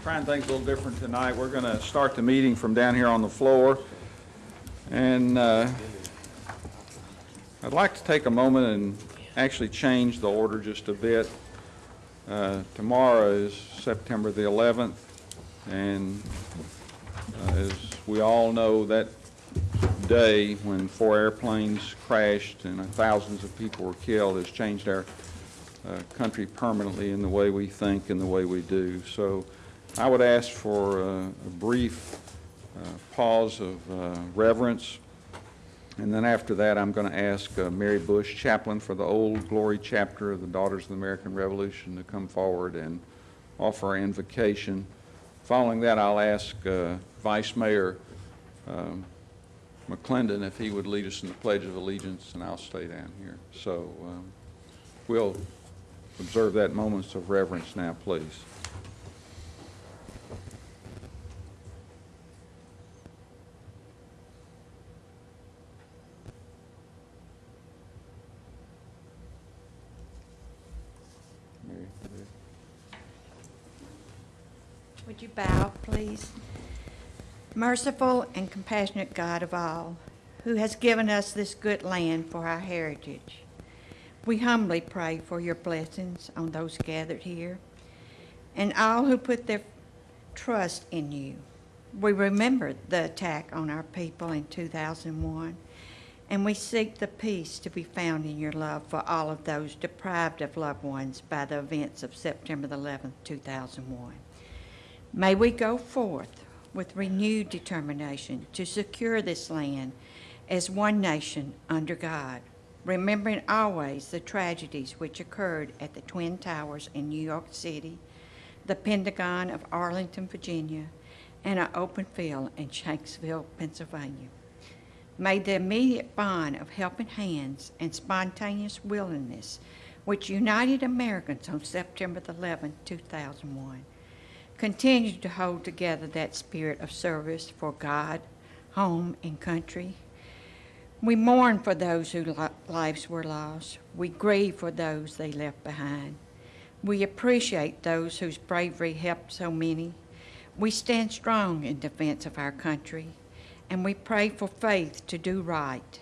trying things a little different tonight. We're going to start the meeting from down here on the floor. And I'd like to take a moment and actually change the order just a bit. Tomorrow is September the 11th, and as we all know, that day when 4 airplanes crashed and thousands of people were killed has changed our country permanently in the way we think and the way we do. So I would ask for a brief pause of reverence, and then after that I'm going to ask Mary Bush, chaplain for the Old Glory chapter of the Daughters of the American Revolution, to come forward and offer our invocation. Following that, I'll ask Vice Mayor McClendon if he would lead us in the Pledge of Allegiance, and I'll stay down here. So we'll observe that moment of reverence now, please. Would you bow, please? Merciful and compassionate God of all, who has given us this good land for our heritage, we humbly pray for your blessings on those gathered here and all who put their trust in you. We remember the attack on our people in 2001, and we seek the peace to be found in your love for all of those deprived of loved ones by the events of September 11th, 2001. May we go forth with renewed determination to secure this land as one nation under God, remembering always the tragedies which occurred at the Twin Towers in New York City, the Pentagon of Arlington, Virginia, and an open field in Shanksville, Pennsylvania. May the immediate bond of helping hands and spontaneous willingness which united Americans on September 11, 2001, continue to hold together that spirit of service for God, home, and country. We mourn for those whose lives were lost. We grieve for those they left behind. We appreciate those whose bravery helped so many. We stand strong in defense of our country, and we pray for faith to do right,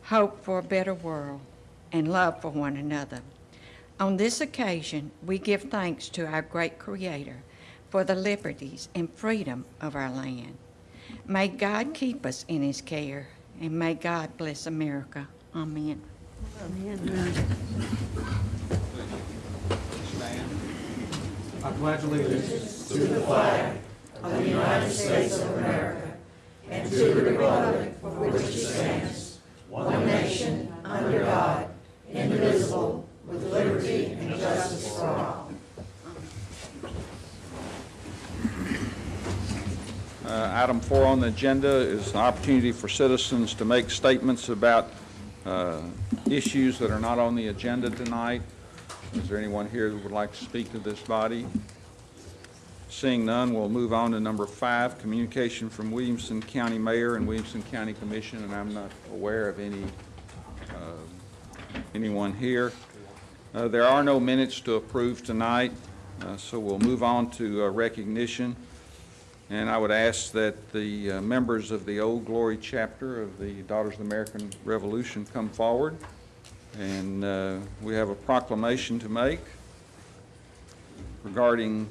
hope for a better world, and love for one another. On this occasion, we give thanks to our great Creator for the liberties and freedom of our land. May God keep us in his care, and may God bless America. Amen. Amen. I pledge allegiance to the flag of the United States of America and to the republic for which it stands, one nation, under God, indivisible, with liberty and justice for all. Item 4 on the agenda is an opportunity for citizens to make statements about issues that are not on the agenda tonight. Is there anyone here who would like to speak to this body? Seeing none, we'll move on to number 5, communication from Williamson County Mayor and Williamson County Commission, and I'm not aware of anyone here. There are no minutes to approve tonight, so we'll move on to recognition. And I would ask that the members of the Old Glory chapter of the Daughters of the American Revolution come forward. And we have a proclamation to make regarding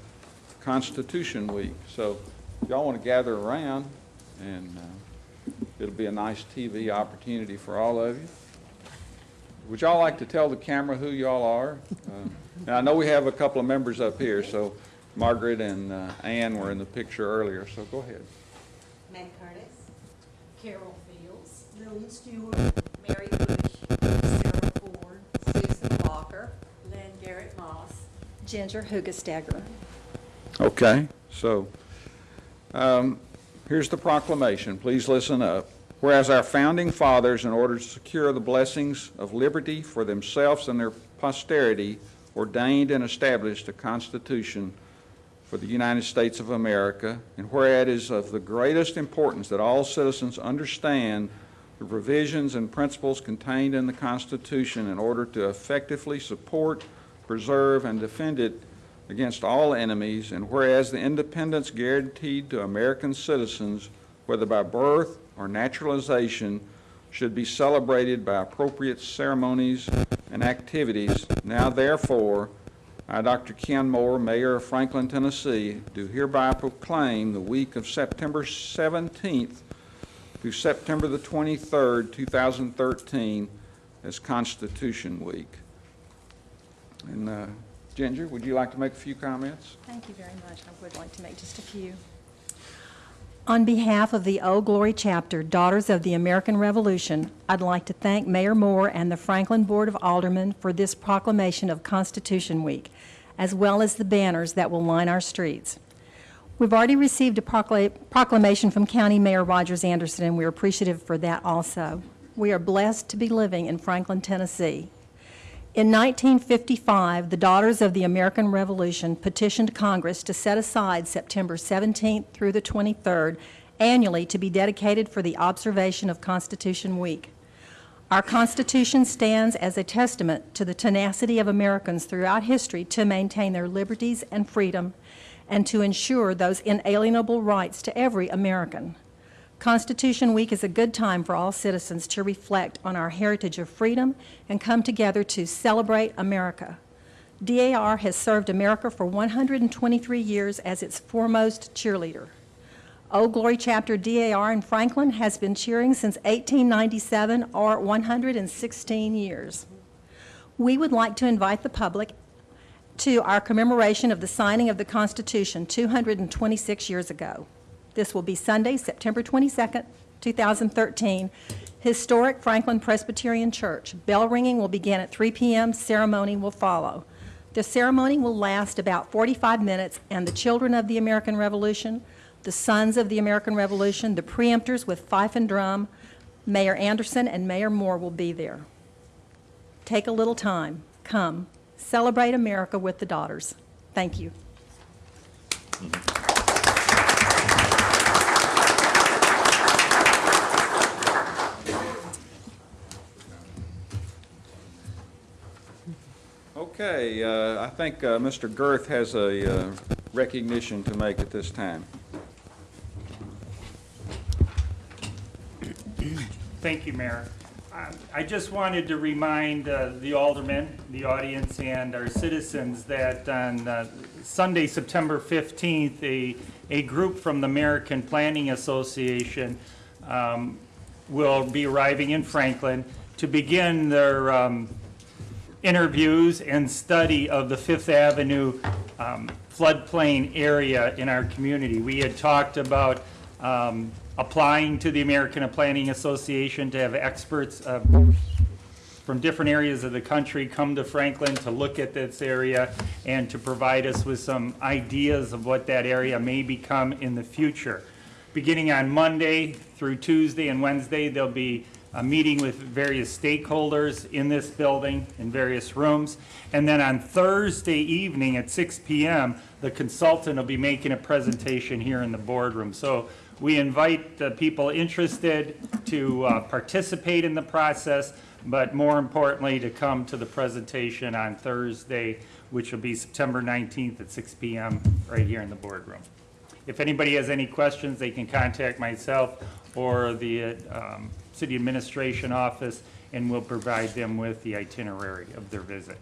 Constitution Week. So if y'all want to gather around, and it'll be a nice TV opportunity for all of you. Would y'all like to tell the camera who y'all are? Now I know we have a couple of members up here, so Margaret and Ann were in the picture earlier, so go ahead. Meg Curtis, Carol Fields, Lillian Stewart, Mary Bush, Sarah Ford, Susan Walker, Lynn Garrett Moss, Ginger Hugestagger. Okay, so here's the proclamation. Please listen up. Whereas our founding fathers, in order to secure the blessings of liberty for themselves and their posterity, ordained and established a Constitution for the United States of America, and whereas it is of the greatest importance that all citizens understand the provisions and principles contained in the Constitution in order to effectively support, preserve, and defend it against all enemies, and whereas the independence guaranteed to American citizens, whether by birth or naturalization, should be celebrated by appropriate ceremonies and activities, now therefore, I, Dr. Ken Moore, Mayor of Franklin, Tennessee, do hereby proclaim the week of September 17th through September the 23rd, 2013, as Constitution Week. And Ginger, would you like to make a few comments? Thank you very much. I would like to make just a few. On behalf of the Old Glory Chapter, Daughters of the American Revolution, I'd like to thank Mayor Moore and the Franklin Board of Aldermen for this proclamation of Constitution Week, as well as the banners that will line our streets. We've already received a proclamation from County Mayor Rogers Anderson, and we're appreciative for that also. We are blessed to be living in Franklin, Tennessee. In 1955, the Daughters of the American Revolution petitioned Congress to set aside September 17th through the 23rd annually to be dedicated for the observation of Constitution Week. Our Constitution stands as a testament to the tenacity of Americans throughout history to maintain their liberties and freedom and to ensure those inalienable rights to every American. Constitution Week is a good time for all citizens to reflect on our heritage of freedom and come together to celebrate America. DAR has served America for 123 years as its foremost cheerleader. Old Glory Chapter DAR in Franklin has been cheering since 1897, or 116 years. We would like to invite the public to our commemoration of the signing of the Constitution 226 years ago. This will be Sunday, September 22nd, 2013, historic Franklin Presbyterian Church. Bell ringing will begin at 3 p.m. Ceremony will follow. The ceremony will last about 45 minutes, and the children of the American Revolution, the sons of the American Revolution, the preemptors with fife and drum, Mayor Anderson and Mayor Moore will be there. Take a little time. Come. Celebrate America with the Daughters. Thank you. Okay, I think Mr. Girth has a recognition to make at this time. Thank you, Mayor. I just wanted to remind the aldermen, the audience, and our citizens that on Sunday, September 15th, a group from the American Planning Association will be arriving in Franklin to begin their interviews and study of the Fifth Avenue floodplain area in our community. We had talked about applying to the American Planning Association to have experts from different areas of the country come to Franklin to look at this area and to provide us with some ideas of what that area may become in the future. Beginning on Monday through Tuesday and Wednesday, there'll be a meeting with various stakeholders in this building in various rooms. And then on Thursday evening at 6 p.m., the consultant will be making a presentation here in the boardroom. So we invite the people interested to participate in the process, but more importantly, to come to the presentation on Thursday, which will be September 19th at 6 p.m. right here in the boardroom. If anybody has any questions, they can contact myself or the City Administration Office, and we'll provide them with the itinerary of their visit.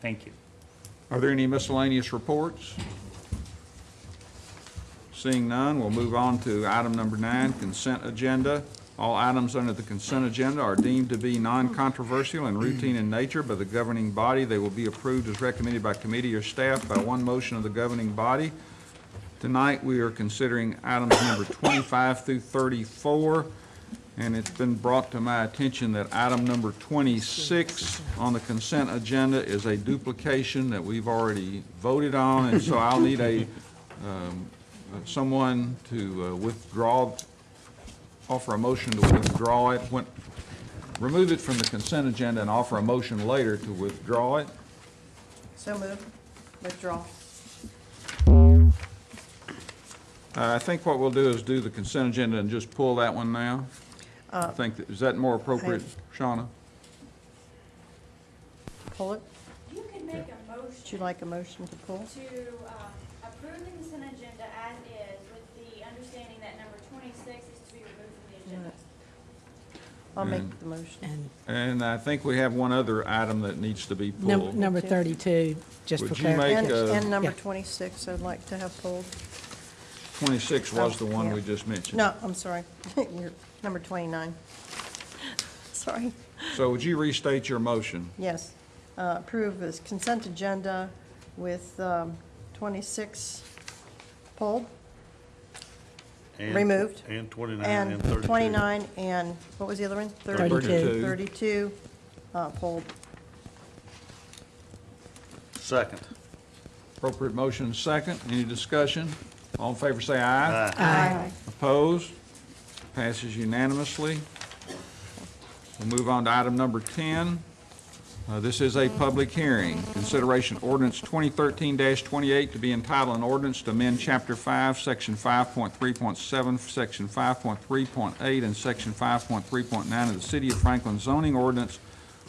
Thank you. Are there any miscellaneous reports? Seeing none, we'll move on to item number 9, consent agenda. All items under the consent agenda are deemed to be non-controversial and routine in nature by the governing body. They will be approved as recommended by committee or staff by one motion of the governing body. Tonight, we are considering items number 25 through 34, and it's been brought to my attention that item number 26 on the consent agenda is a duplication that we've already voted on, and so I'll need someone to offer a motion to withdraw it, remove it from the consent agenda and offer a motion later to withdraw it. So moved. Withdraw. I think what we'll do is do the consent agenda and just pull that one now. I think, is that more appropriate, Shauna? Pull it. You can make a motion Would you like a motion to pull? to approve the consent agenda as is, with the understanding that number 26 is to be removed from the agenda. I'll make And- the motion. And I think we have one other item that needs to be pulled. Number 32, just for Would you clarity. make, And number Yeah. 26, I'd like to have pulled. 26 was the one Yeah. we just mentioned. No, I'm sorry. You're, number 29. Sorry. So would you restate your motion? Yes. Approve this consent agenda with 26 pulled, And- removed. And 29 and And 32. 29, and what was the other one? 32. 32 pulled. Second. Appropriate motion second. Any discussion? All in favor say aye. Aye. Opposed? Passes unanimously. We'll move on to item number 10. This is a public hearing. Consideration ordinance 2013-28 to be entitled an ordinance to amend Chapter 5, Section 5.3.7, Section 5.3.8, and Section 5.3.9 of the City of Franklin zoning ordinance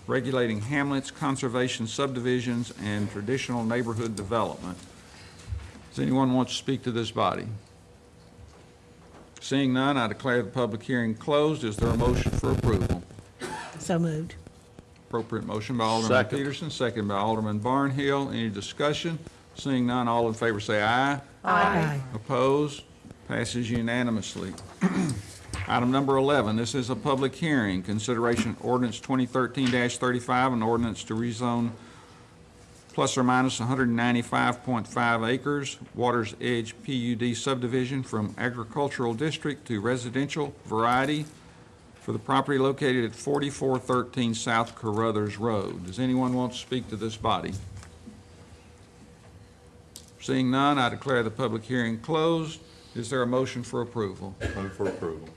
regulating hamlets, conservation subdivisions, and traditional neighborhood development. Does anyone want to speak to this body? Seeing none, I declare the public hearing closed. Is there a motion for approval? So moved. Appropriate motion by Alderman Second. Peterson, second by Alderman Barnhill. Any discussion? Seeing none, all in favor say aye. Aye. Opposed? Passes unanimously. Item number 11, this is a public hearing. Consideration ordinance 2013-35, an ordinance to rezone plus or minus 195.5 acres, Waters Edge PUD subdivision from agricultural district to residential variety for the property located at 4413 South Carruthers Road. Does anyone want to speak to this body? Seeing none, I declare the public hearing closed. Is there a motion for approval? Move for approval.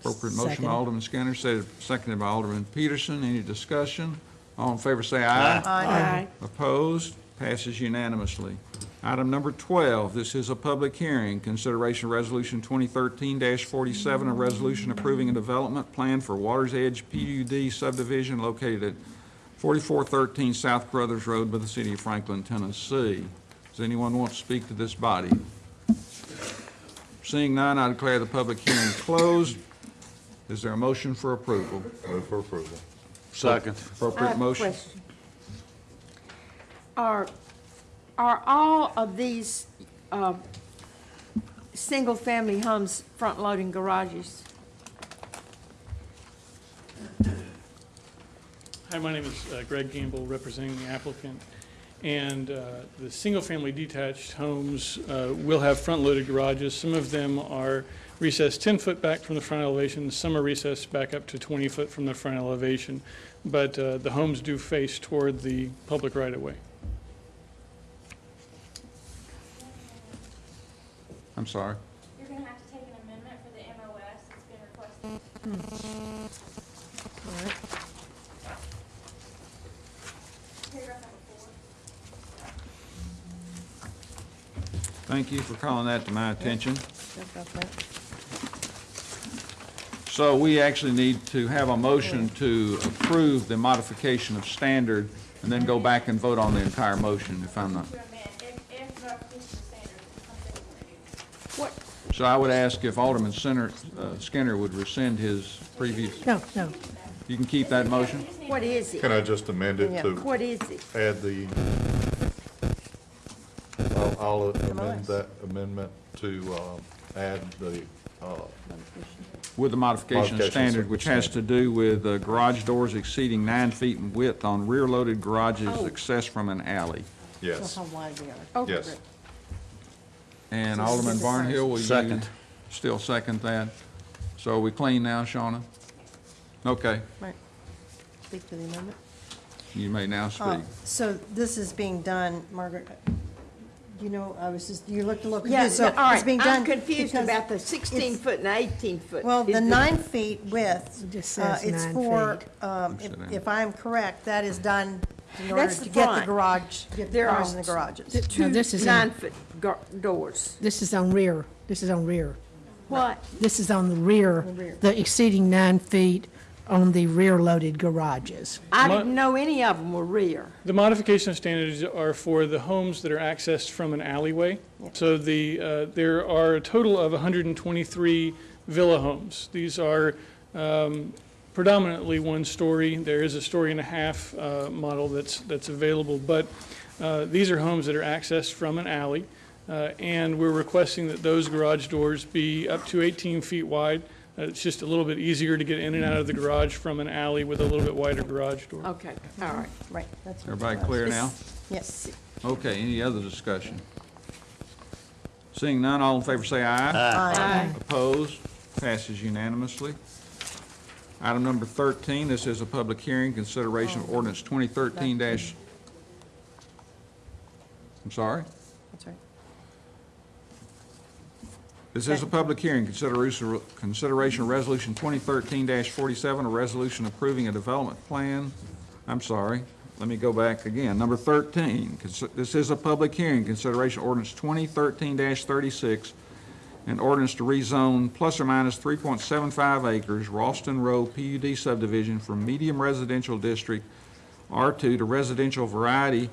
Appropriate motion Second. by Alderman Skinner, seconded by Alderman Peterson. Any discussion? All in favor say aye. Aye. Opposed? Passes unanimously. Item number 12, this is a public hearing. Consideration of Resolution 2013-47, a resolution approving a development plan for Waters Edge PUD subdivision located at 4413 South Carruthers Road by the City of Franklin, Tennessee. Does anyone want to speak to this body? Seeing none, I declare the public hearing closed. Is there a motion for approval? Move for approval. Second. Appropriate motion? Question. Are all of these single-family homes front-loading garages? Hi, my name is Greg Gamble, representing the applicant. And the single-family detached homes will have front-loaded garages. Some of them are recessed 10 foot back from the front elevation. Some are recessed back up to 20 foot from the front elevation. But the homes do face toward the public right-of-way. I'm sorry. You're going to have to take an amendment for the MOS that's been requested. Paragraph number 4. Thank you for calling that to my attention. I've got that. So we actually need to have a motion to approve the modification of standard and then go back and vote on the entire motion if I'm not. To amend, if modification of standards becomes introduced. What, So I would ask if Alderman Skinner would rescind his previous, No, no. you can keep that motion? what is it? Can I just amend it Yeah. to What is it? add the, I'll amend that amendment to add the, With the modification of Modification standard, of which has to do with garage doors exceeding 9 feet in width on rear-loaded garages accessed from an alley. yes, How wide they are. Okay, yes. great. And Alderman Barnhill, will you Second. still second that? So are we clean now, Shawna? Okay, Right. Speak to the amendment. you may now speak. So this is being done, Margaret, you know, you looked a little Yeah, confused. So all right, it's being done I'm confused because about the it's- 16-foot and 18-foot. Well, Is the 9 feet width, It just says it's 9 for, feet. Sit down. if I'm correct, that is done in order That's to the get the front. garage, get the There are cars in the garages. No, this is on, 9-foot doors. this is on rear. This is on rear. What? This is on the rear, The rear. the exceeding 9 feet on the rear-loaded garages. I didn't know any of them were rear. The modification standards are for the homes that are accessed from an alleyway. So there are a total of 123 villa homes. These are predominantly one-story. There is a story and a half model that's available, but these are homes that are accessed from an alley, and we're requesting that those garage doors be up to 18 feet wide. It's just a little bit easier to get in and out of the garage from an alley with a little bit wider garage door. Okay, all right. Right, that's what Everybody it was. clear now? Yes. Okay, any other discussion? Seeing none, all in favor say aye. Aye. Opposed? Passes unanimously. Item number 13, this is a public hearing, consideration of ordinance 2013 dash, I'm sorry? That's right. This is a public hearing, consideration of resolution 2013-47, a resolution approving a development plan. I'm sorry, let me go back again. Number 13, this is a public hearing, consideration ordinance 2013-36, an ordinance to rezone plus or minus 3.75 acres, Ralston Road PUD subdivision from medium residential district R2 to residential variety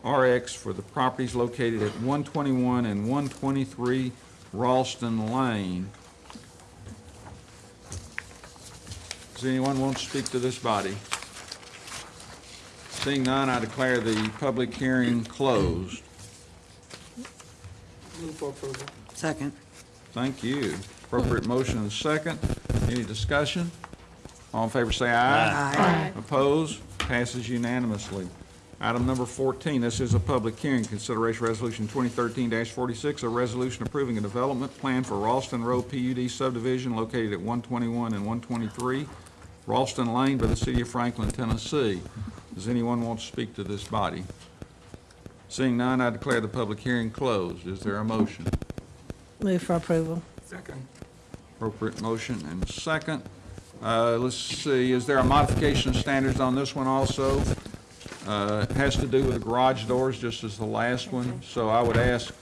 RX for the properties located at 121 and 123 Ralston Lane. Does anyone want to speak to this body? Seeing none, I declare the public hearing closed. Move for approval. Second. Thank you. Appropriate motion and second. Any discussion? All in favor say aye. Aye. Opposed? Passes unanimously. Item number 14, this is a public hearing, consideration resolution 2013-46, a resolution approving a development plan for Ralston Road PUD subdivision located at 121 and 123 Ralston Lane by the city of Franklin, Tennessee. Does anyone want to speak to this body? Seeing none, I declare the public hearing closed. Is there a motion? Move for approval. Appropriate motion and second. Let's see, is there a modification of standards on this one also? It has to do with the garage doors, just as the last one. So I would ask,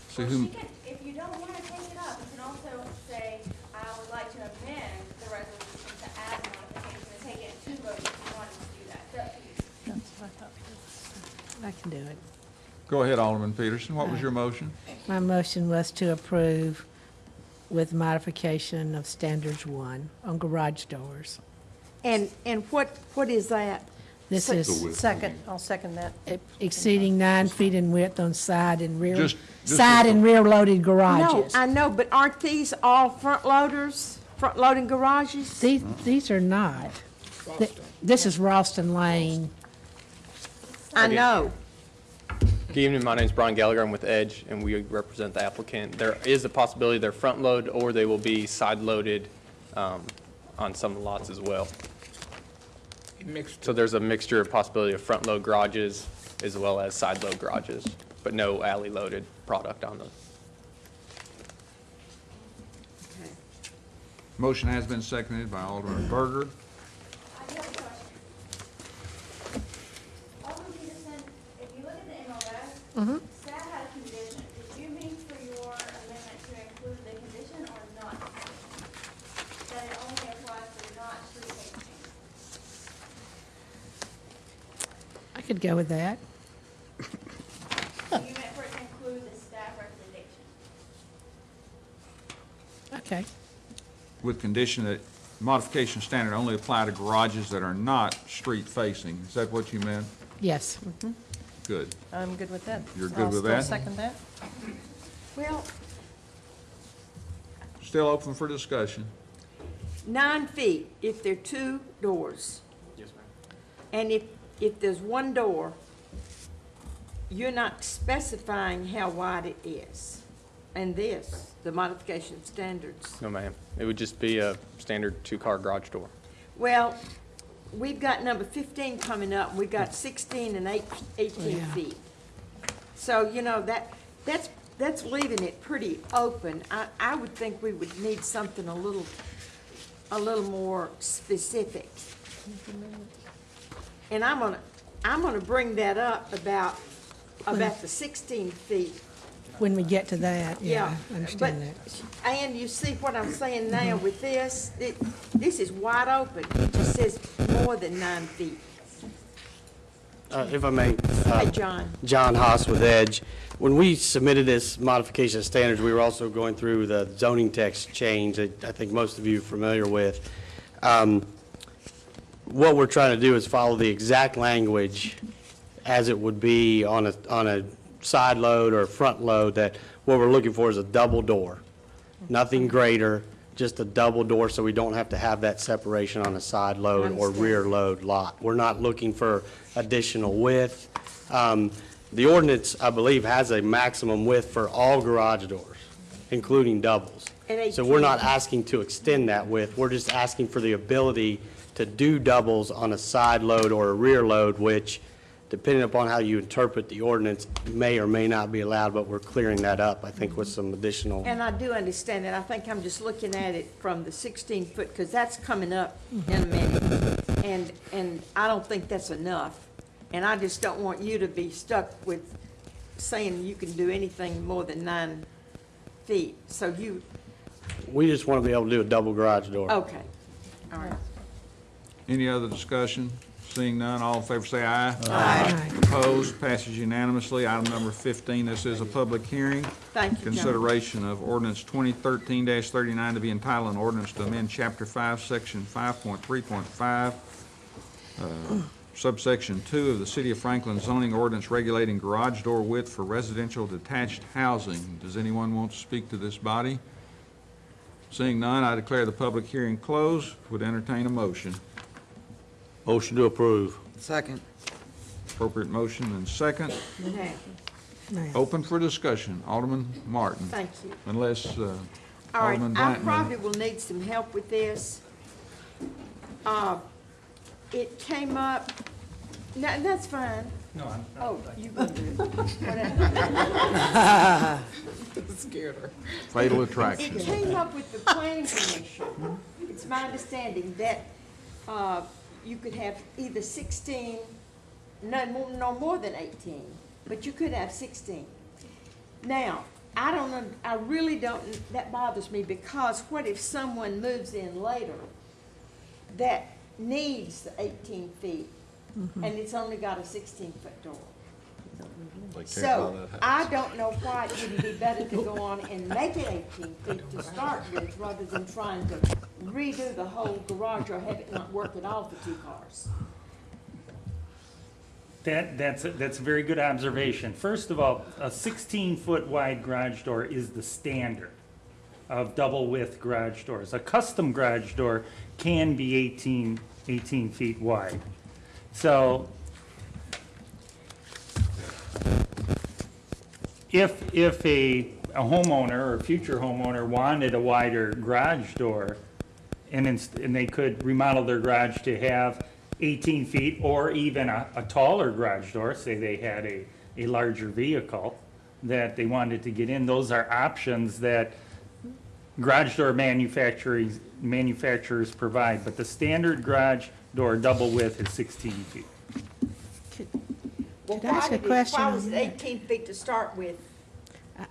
see who, If you don't want to take it up, you can also say, I would like to amend the resolution to add a modification and take it in 2 votes if you wanted to do that. It's up to you. I can do it. go ahead, Alderman Peterson. What was your motion? My motion was to approve with modification of standards 1 on garage doors. And what is that? This is Second, I'll second that. exceeding 9 feet in width on side and rear, Just side and rear-loaded No, garages. I know, but aren't these all front loaders, front-loading garages? These are not. This is Ralston Lane. I know. Good evening, my name is Brian Gallagher, I'm with Edge, and we represent the applicant. There is a possibility they're front load or they will be side loaded on some lots as well. So there's a mixture of possibility of front load garages as well as side load garages, but no alley loaded product on them. Motion has been seconded by Alderman Berger. I do have a question. Alderman Peterson, if you look at the MLS, staff had a condition. Did you mean for your amendment to include the condition or not? That it only applies to not street paving? I could go with that. You meant for it to include the staff recommendation? Okay. With condition that modification standard only apply to garages that are not street facing. Is that what you meant? Yes. Good. I'm good with that. You're good with that? I'll still second that. Well, Still open for discussion. 9 feet if there are 2 doors. Yes, ma'am. And if there's 1 door, you're not specifying how wide it is. And this, the modification standards. No, ma'am. It would just be a standard 2-car garage door. Well, we've got number 15 coming up, and we've got 16 and 18 Yeah. feet. So, you know, that's leaving it pretty open. I would think we would need something a little more specific. And I'm gonna bring that up about the 16 feet when we get to that, yeah, I But, understand that. and you see what I'm saying now with this, this is wide open. It just says more than 9 feet. If I may, Hey, John. John Haas with Edge. When we submitted this modification of standards, we were also going through the zoning text change that I think most of you are familiar with. What we're trying to do is follow the exact language as it would be on a side load or a front load, that what we're looking for is a double door. Nothing greater, just a double door, so we don't have to have that separation on a side load or rear load lot. We're not looking for additional width. The ordinance, I believe, has a maximum width for all garage doors, including doubles. And So we're not asking to extend that width, we're just asking for the ability to do doubles on a side load or a rear load, which, depending upon how you interpret the ordinance, may or may not be allowed, but we're clearing that up, I think, with some additional. And I do understand that. I think I'm just looking at it from the 16-foot, because that's coming up in a minute. And I don't think that's enough. And I just don't want you to be stuck with saying you can do anything more than 9 feet. So you, We just want to be able to do a double garage door. okay, all right. Any other discussion? Seeing none, all in favor say aye. Aye. Opposed, passes unanimously. Item number 15, this is a public hearing. Thank you, John. Consideration of ordinance 2013-39 to be entitled an ordinance to amend Chapter 5, Section 5.3.5, subsection 2 of the City of Franklin zoning ordinance regulating garage door width for residential detached housing. Does anyone want to speak to this body? Seeing none, I declare the public hearing closed. Would entertain a motion. Motion to approve. Second. Appropriate motion and second. Now, Open for discussion. Alderman Martin. thank you. Unless All right, Alderman I Blackman. probably will need some help with this. It came up, no, that's fine. No, I'm. Oh, you can do it. Whatever. Scared her. Fatal It attraction. came up with the planning commission. It's my understanding that you could have either 16, no more than 18, but you could have 16. Now, I don't know, I really don't, that bothers me, because what if someone moves in later that needs the 18 feet and it's only got a 16-foot door? They can't So, buy that house. I don't know why it wouldn't be better to go on and make it 18 feet to start with, rather than trying to redo the whole garage or have it not work at all for 2 cars. That's a very good observation. First of all, a 16-foot wide garage door is the standard of double width garage doors. A custom garage door can be 18 feet wide. So if a homeowner or future homeowner wanted a wider garage door, and they could remodel their garage to have 18 feet or even a taller garage door, say they had a larger vehicle that they wanted to get in, those are options that garage door manufacturers provide, but the standard garage door double width is 16 feet. Well, Could I ask a why question was on it 18 feet to start with?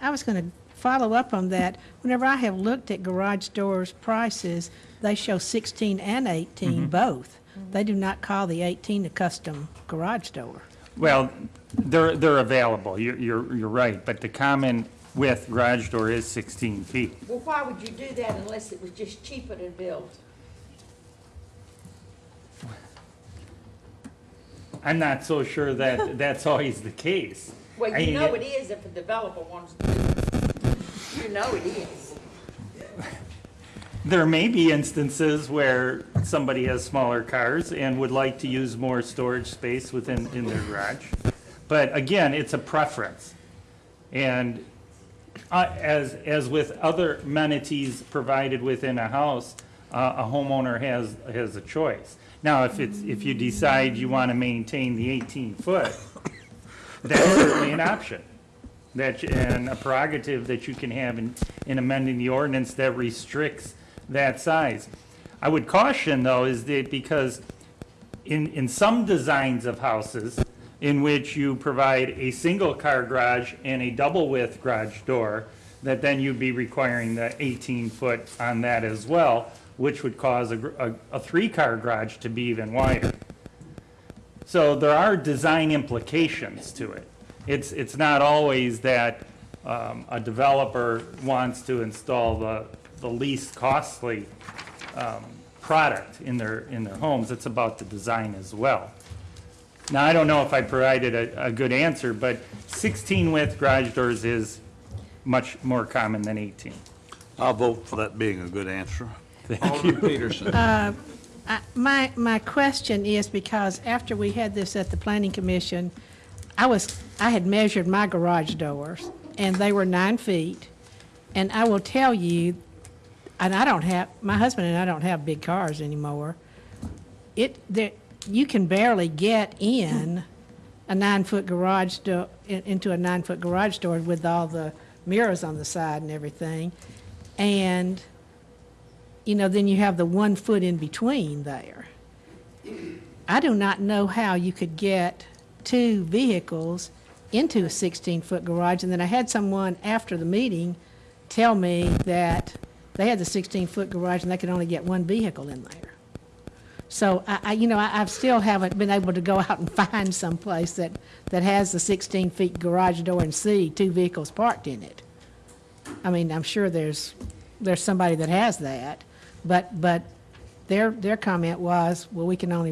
I was going to follow up on that. Whenever I have looked at garage doors prices, they show 16 and 18 both. They do not call the 18 a custom garage door. Well, they're available, you're right, but the common width garage door is 16 feet. Well, why would you do that unless it was just cheaper to build? I'm not so sure that that's always the case. Well, I you mean, know it is if a developer wants to do it. You know it is. There may be instances where somebody has smaller cars and would like to use more storage space in their garage. But again, it's a preference. And as with other amenities provided within a house, a homeowner has a choice. Now, if you decide you want to maintain the 18-foot, that's certainly an option. And a prerogative that you can have in amending the ordinance that restricts that size. I would caution, though, is that because in some designs of houses, in which you provide a single-car garage and a double-width garage door, that then you'd be requiring the 18-foot on that as well, which would cause a three-car garage to be even wider. So there are design implications to it. It's not always that a developer wants to install the least costly product in their homes. It's about the design as well. Now, I don't know if I provided a good answer, but 16 width garage doors is much more common than 18. I'll vote for that being a good answer. Alderman Peterson. My question is, because after we had this at the Planning Commission, I had measured my garage doors, and they were 9 feet. And I will tell you, and my husband and I don't have big cars anymore. You can barely get in a 9-foot garage door, into a 9-foot garage door with all the mirrors on the side and everything. And, then you have the 1 foot in between there. I do not know how you could get 2 vehicles into a 16-foot garage. And then I had someone after the meeting tell me that they had the 16-foot garage and they could only get 1 vehicle in there. So I still haven't been able to go out and find someplace that has the 16-foot garage door and see 2 vehicles parked in it. I mean, I'm sure there's somebody that has that, but their comment was, well, we can only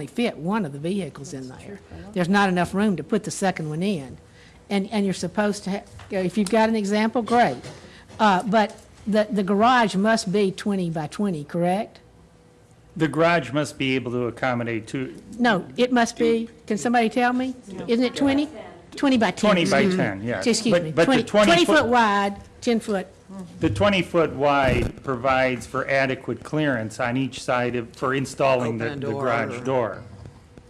fit 1 of the vehicles in there. There's not enough room to put the second one in. And you're supposed to have, if you've got an example, great. But the garage must be 20 by 20, correct? The garage must be able to accommodate 2. No, it must be, can somebody tell me? Isn't it 20? 20 by 10. 20 by 10, yeah. Excuse me, But the 20 foot wide, 10 foot. The 20-foot wide provides for adequate clearance on each side for installing the garage door,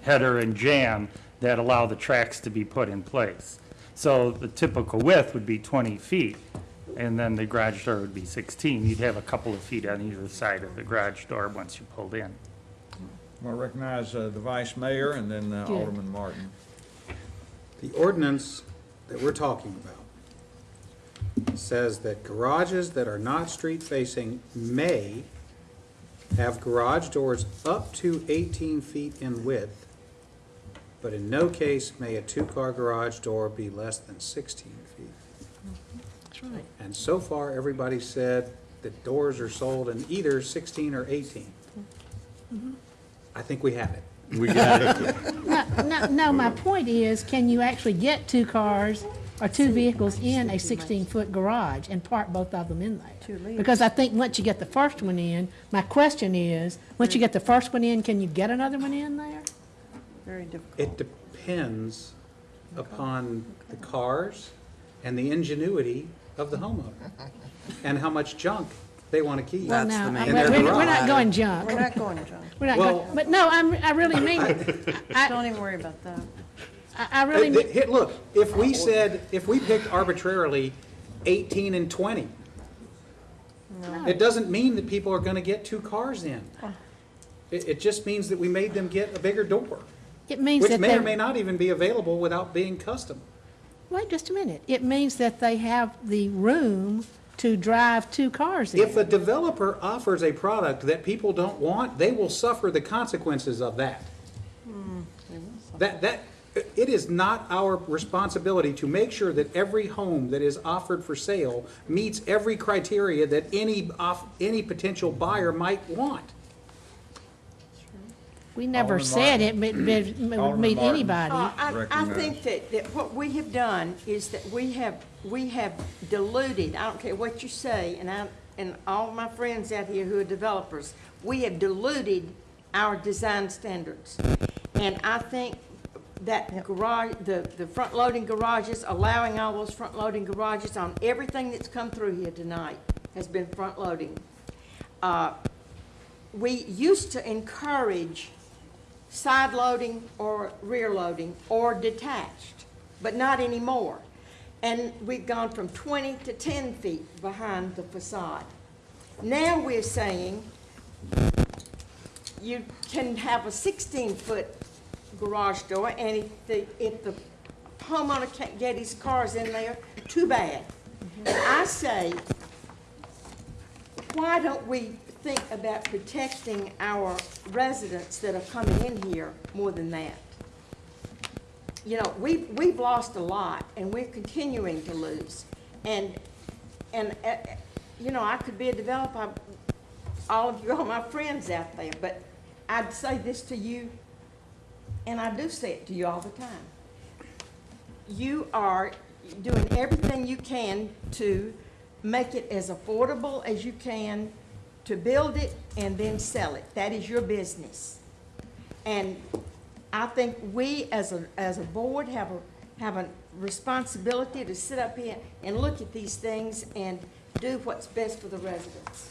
header and jamb, that allow the tracks to be put in place. So the typical width would be 20 feet, and then the garage door would be 16. You'd have a couple of feet on either side of the garage door once you pulled in. I'll recognize the Vice Mayor and then Good. Alderman Martin. The ordinance that we're talking about says that garages that are not street-facing may have garage doors up to 18 feet in width, but in no case may a 2-car garage door be less than 16 feet. That's right. And so far, everybody said that doors are sold in either 16 or 18. I think we have it. We got it. No, my point is, can you actually get 2 cars or 2 vehicles in a 16-foot garage and park both of them in there? Because I think once you get the first one in, my question is, once you get the first one in, can you get another one in there? Very difficult. It depends upon the cars and the ingenuity of the homeowner and how much junk they want to keep. Well, now, in their we're garage. not going junk. We're not going, John. We're not Well- going, but no, I really mean it. Don't even worry about that. I really mean, Look, if we picked arbitrarily 18 and 20, it doesn't mean that people are going to get 2 cars in. It just means that we made them get a bigger door, it means which that may or they, may not even be available without being custom. wait just a minute. It means that they have the room to drive 2 cars in. If a developer offers a product that people don't want, they will suffer the consequences of that. It is not our responsibility to make sure that every home that is offered for sale meets every criteria that any potential buyer might want. We never Alderman said it Martin. would Alderman meet Martin. anybody. I Recognize. think that what we have done is that we have diluted, I don't care what you say, and all my friends out here who are developers, we have diluted our design standards. And I think that garage, the front-loading garages, allowing all those front-loading garages on everything that's come through here tonight has been front-loading. We used to encourage side-loading or rear-loading or detached, but not anymore. And we've gone from 20 to 10 feet behind the facade. Now we're saying you can have a 16-foot garage door, and if the homeowner can't get his cars in there, too bad. And I say, why don't we think about protecting our residents that are coming in here more than that? You know, we've lost a lot, and we're continuing to lose. And you know, I could be a developer, all of you are my friends out there, but I'd say this to you, and I do say it to you all the time. You are doing everything you can to make it as affordable as you can, to build it and then sell it. That is your business. And I think we as a board have a responsibility to sit up here and look at these things and do what's best for the residents.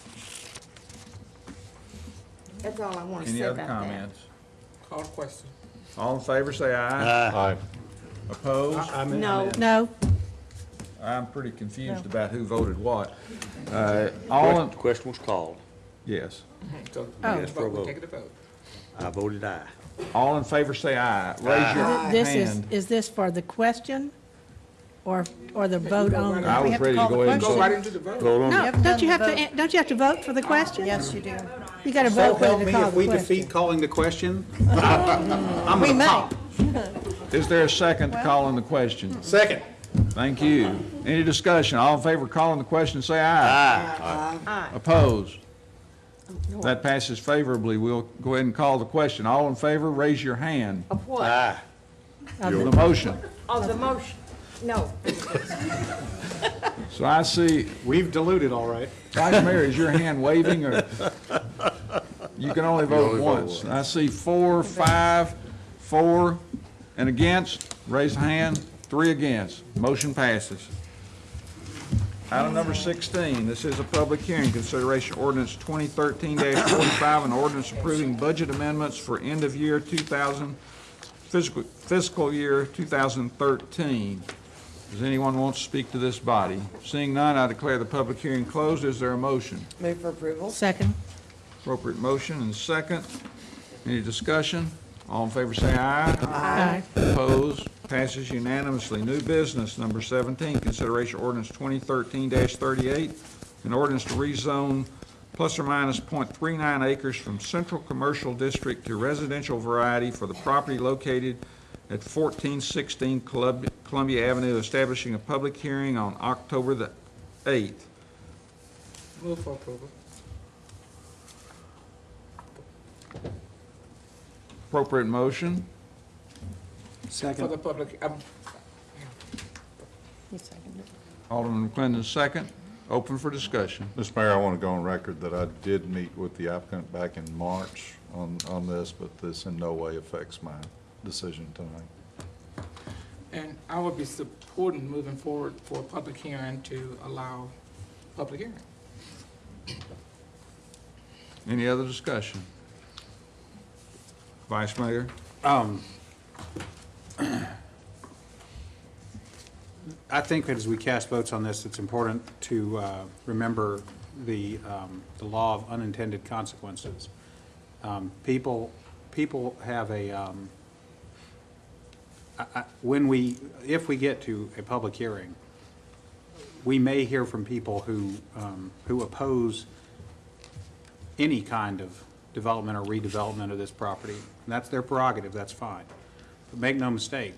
That's all I want to say Any about other that. comments? Call the question. All in favor, say aye. Aye. Opposed? No. No, I'm pretty confused about who voted what. The question was called. Yes. So, Oh. yes, vote, we'll take it to vote. I voted aye. All in favor, say aye. Raise your this hand. is this for the question or the vote on? I was ready to go ahead and Go vote. right into the vote. Vote on No, it. don't you have to vote for the question? Yes, you do. You got to So vote help whether me, to call if we the defeat question. calling the question, I'm We gonna may. pop. Is there a second to calling the question? Second. Thank you. Any discussion? All in favor of calling the question, say aye. Aye. Opposed? That passes favorably. We'll go ahead and call the question. All in favor, raise your hand. Of what? Aye. For the motion. Of the motion? No. So I see, We've diluted, all right. Vice Mayor, is your hand waving, or? You can only vote once. I see 4, 5, 4, and against. Raise a hand. 3 against. Motion passes. Item number 16, this is a public hearing, consideration ordinance 2013-45, an ordinance approving budget amendments for end of year 2000, fiscal year 2013. Does anyone want to speak to this body? Seeing none, I declare the public hearing closed. Is there a motion? Move for approval. Second. Appropriate motion and second. Any discussion? All in favor say aye. Aye. Opposed? Passes unanimously. New business, number 17, consideration ordinance 2013-38, an ordinance to rezone plus or minus .39 acres from central commercial district to residential variety for the property located at 1416 Columbia Avenue, establishing a public hearing on October the 8th. Move for approval. Appropriate motion. For the public, Alderman McClendon, second. Open for discussion. Mr. Mayor, I want to go on record that I did meet with the applicant back in March on this, but this in no way affects my decision tonight. and I would be supporting moving forward for a public hearing to allow public hearing. Any other discussion? Vice Mayor? I think that as we cast votes on this, it's important to remember the law of unintended consequences. People have a, if we get to a public hearing, we may hear from people who oppose any kind of development or redevelopment of this property. And that's their prerogative, that's fine. But make no mistake,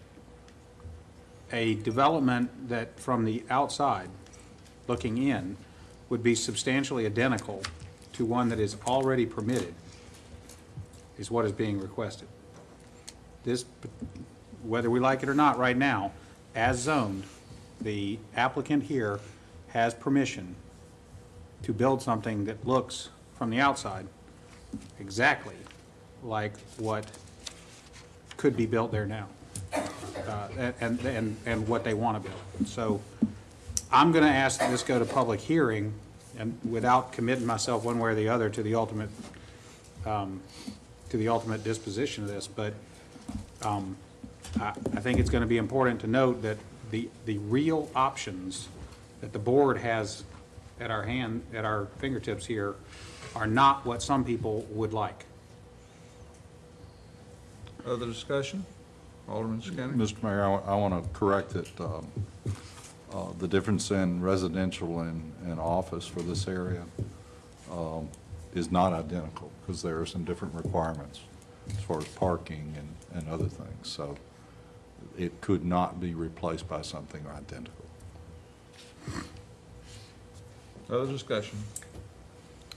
a development that from the outside, looking in, would be substantially identical to one that is already permitted is what is being requested. This, whether we like it or not right now, as zoned, the applicant here has permission to build something that looks from the outside exactly like what could be built there now, and what they want to build. So I'm going to ask that this go to public hearing, and without committing myself one way or the other to the ultimate disposition of this, but I think it's going to be important to note that the real options that the board has at our fingertips here are not what some people would like. Other discussion? Alderman Skinner? Mr. Mayor, I want to correct that the difference in residential and office for this area is not identical, because there are some different requirements as far as parking and other things. So it could not be replaced by something identical. Other discussion?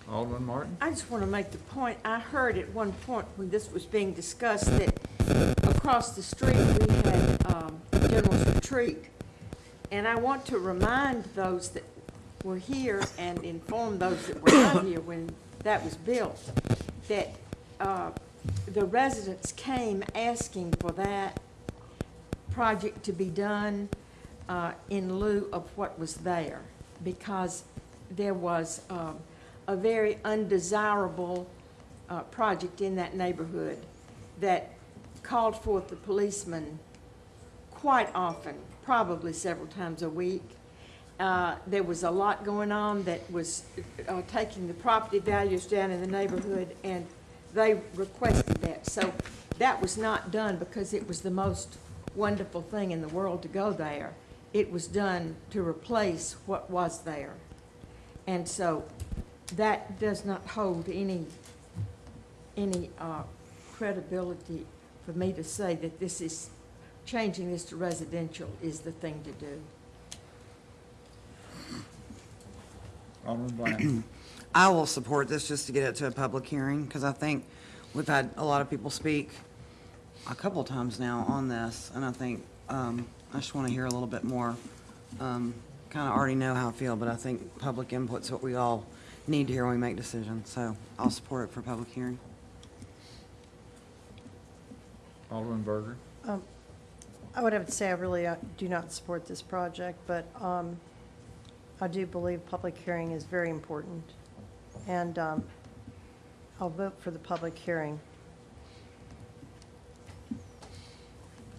Alderman Martin? I just want to make the point, I heard at one point when this was being discussed that across the street we had General's Retreat. And I want to remind those that were here and inform those that were not here when that was built, that the residents came asking for that project to be done in lieu of what was there, because there was a very undesirable project in that neighborhood that called forth the policemen quite often, probably several times a week. There was a lot going on that was taking the property values down in the neighborhood, and they requested that. So that was not done because it was the most wonderful thing in the world to go there. It was done to replace what was there. And so that does not hold any credibility for me to say that this is, changing this to residential is the thing to do. Alderman Bland? I will support this just to get it to a public hearing, because I think we've had a lot of people speak a couple of times now on this, and I think I just want to hear a little bit more. Kind of already know how I feel, but I think public input's what we all need to hear when we make decisions, so I'll support it for public hearing. Alderman Berger? I would have to say I really do not support this project, but I do believe public hearing is very important, and I'll vote for the public hearing.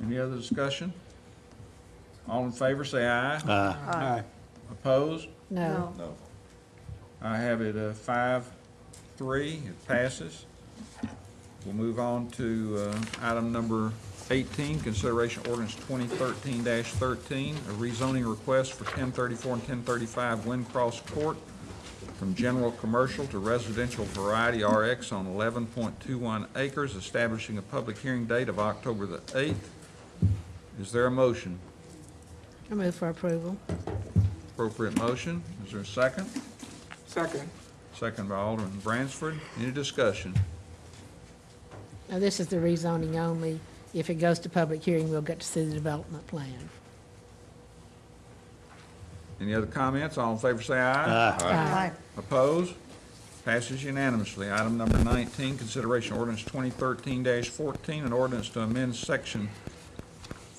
Any other discussion? All in favor, say aye. Aye. Opposed? No. No. I have it 5-3, it passes. We'll move on to item number 18, consideration ordinance 2013-13, a rezoning request for 1034 and 1035 Windcross Court from general commercial to residential variety RX on 11.21 acres, establishing a public hearing date of October the 8th. Is there a motion? I move for approval. Appropriate motion. Is there a second? Second. Second by Alderman Bransford. Any discussion? Now, this is the rezoning only. If it goes to public hearing, we'll get to see the development plan. Any other comments? All in favor say aye. Aye. Opposed? Passes unanimously. Item number 19, consideration ordinance 2013-14, an ordinance to amend section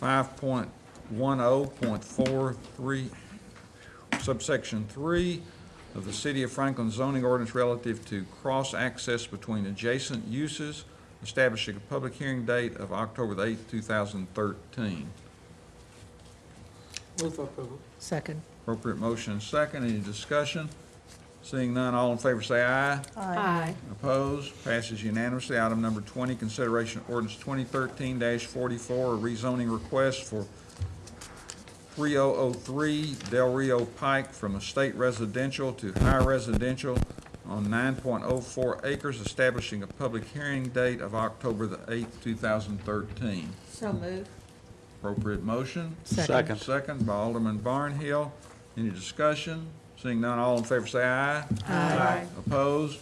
5.10.43, subsection 3 of the City of Franklin zoning ordinance relative to cross-access between adjacent uses, establishing a public hearing date of October the 8th, 2013. Move for approval. Second. Appropriate motion and second. Any discussion? Seeing none, all in favor say aye. Aye. Opposed? Passes unanimously. Item number 20, consideration of ordinance 2013-44, a rezoning request for 3003 Del Rio Pike from estate residential to high residential on 9.04 acres, establishing a public hearing date of October the 8th, 2013. So moved. Appropriate motion. Second. Second by Alderman Barnhill. Any discussion? Seeing none, all in favor say aye. Aye. Opposed?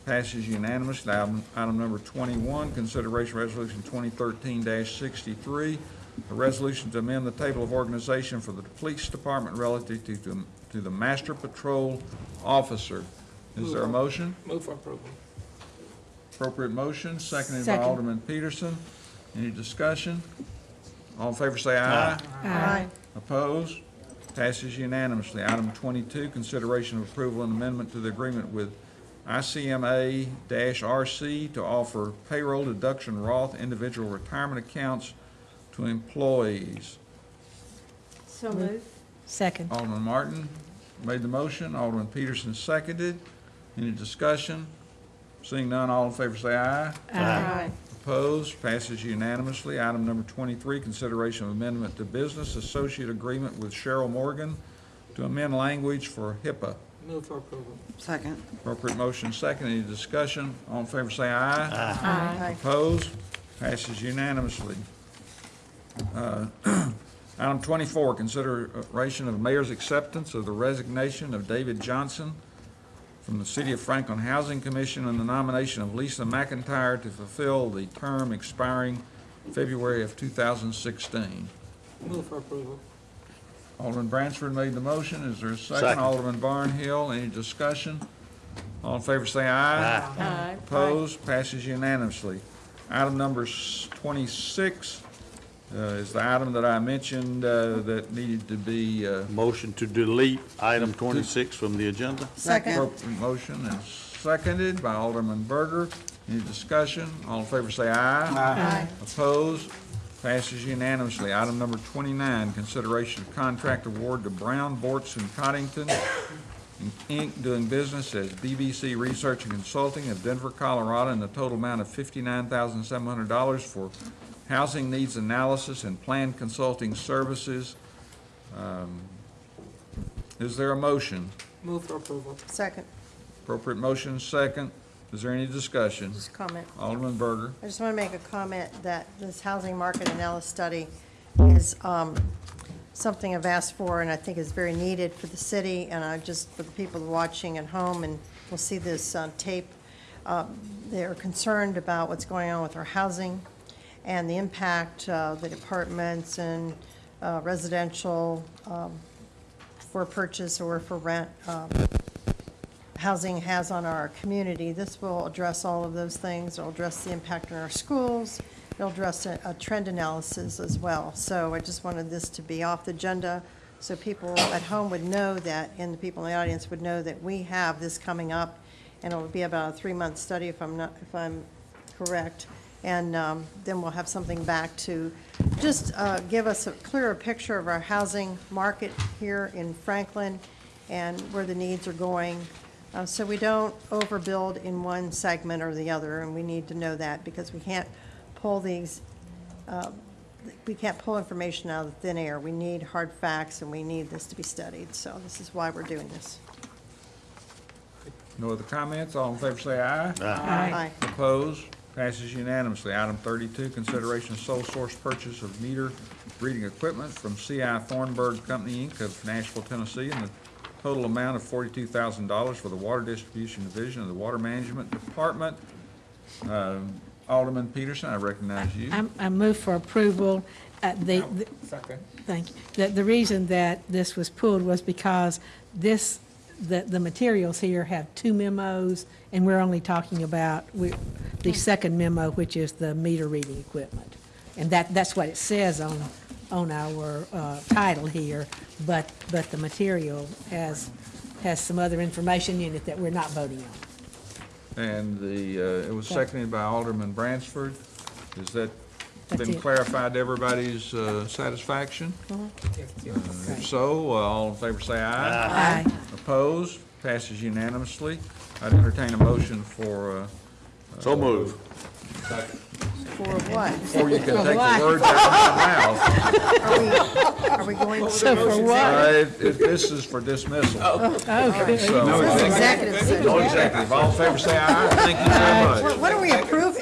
Passes unanimously. Item number 21, consideration resolution 2013-63, a resolution to amend the table of organization for the police department relative to the master patrol officer. Is there a motion? Move for approval. Appropriate motion, seconded by Second. Alderman Peterson. Any discussion? All in favor say aye. Aye. Opposed? Passes unanimously. Item 22, consideration of approval and amendment to the agreement with ICMA-RC to offer payroll deduction Roth individual retirement accounts to employees. So moved. Second. Alderman Martin made the motion. Alderman Peterson seconded. Any discussion? Seeing none, all in favor say aye. Aye. Opposed? Passes unanimously. Item number 23, consideration of amendment to business associate agreement with Cheryl Morgan to amend language for HIPAA. Move for approval. Second. Appropriate motion second. Any discussion? All in favor say aye. Aye. Opposed? Passes unanimously. Item 24, consideration of mayor's acceptance of the resignation of David Johnson from the City of Franklin Housing Commission and the nomination of Lisa McIntyre to fulfill the term expiring February of 2016. Move for approval. Alderman Bransford made the motion. Is there a second? Second. Alderman Barnhill, any discussion? All in favor say aye. Aye. Opposed? Passes unanimously. Item number 26 is the item that I mentioned that needed to be. Motion to delete item 26 from the agenda. Second. Appropriate motion is seconded by Alderman Berger. Any discussion? All in favor say aye. Aye. Opposed? Passes unanimously. Item number 29, consideration of contract award to Brown, Bortz, and Coddington, Inc., doing business as BBC Research and Consulting of Denver, Colorado, in the total amount of $59,700 for housing needs analysis and plan consulting services. Is there a motion? Move for approval. Second. Appropriate motion, second. Is there any discussion? Just comment. Alderman Berger. I just want to make a comment that this housing market analysis study is something I've asked for and I think is very needed for the city, and I just, for the people watching at home and will see this tape, they're concerned about what's going on with our housing and the impact the apartments and residential for purchase or for rent housing has on our community. This will address all of those things. It'll address the impact on our schools. It'll address a trend analysis as well. So I just wanted this to be off the agenda so people at home would know that, and the people in the audience would know that we have this coming up, and it'll be about a 3-month study if I'm correct. And then we'll have something back to just give us a clearer picture of our housing market here in Franklin and where the needs are going. So we don't overbuild in one segment or the other, and we need to know that because we can't pull these, we can't pull information out of thin air. We need hard facts, and we need this to be studied. So this is why we're doing this. No other comments? All in favor say aye. Aye. Opposed? Passes unanimously. Item 32, consideration of sole source purchase of meter reading equipment from C.I. Thornburg Company, Inc. of Nashville, Tennessee, in the total amount of $42,000 for the Water Distribution Division of the Water Management Department. Alderman Peterson, I recognize you. I move for approval. Second. Thank you. The reason that this was pulled was because the materials here have 2 memos, and we're only talking about the second memo, which is the meter reading equipment. And that's what it says on our title here, but the material has some other information in it that we're not voting on. And it was seconded by Alderman Bransford. Is that That's been it. clarified to everybody's satisfaction? If so, all in favor say aye. Aye. Opposed? Passes unanimously. I'd entertain a motion for. So move. For what? Before you can take the words out of my mouth. Are we going So for what? This is for dismissal. Okay. So, Executive session. no executive. All in favor say aye. Thank you very much. What are we approving?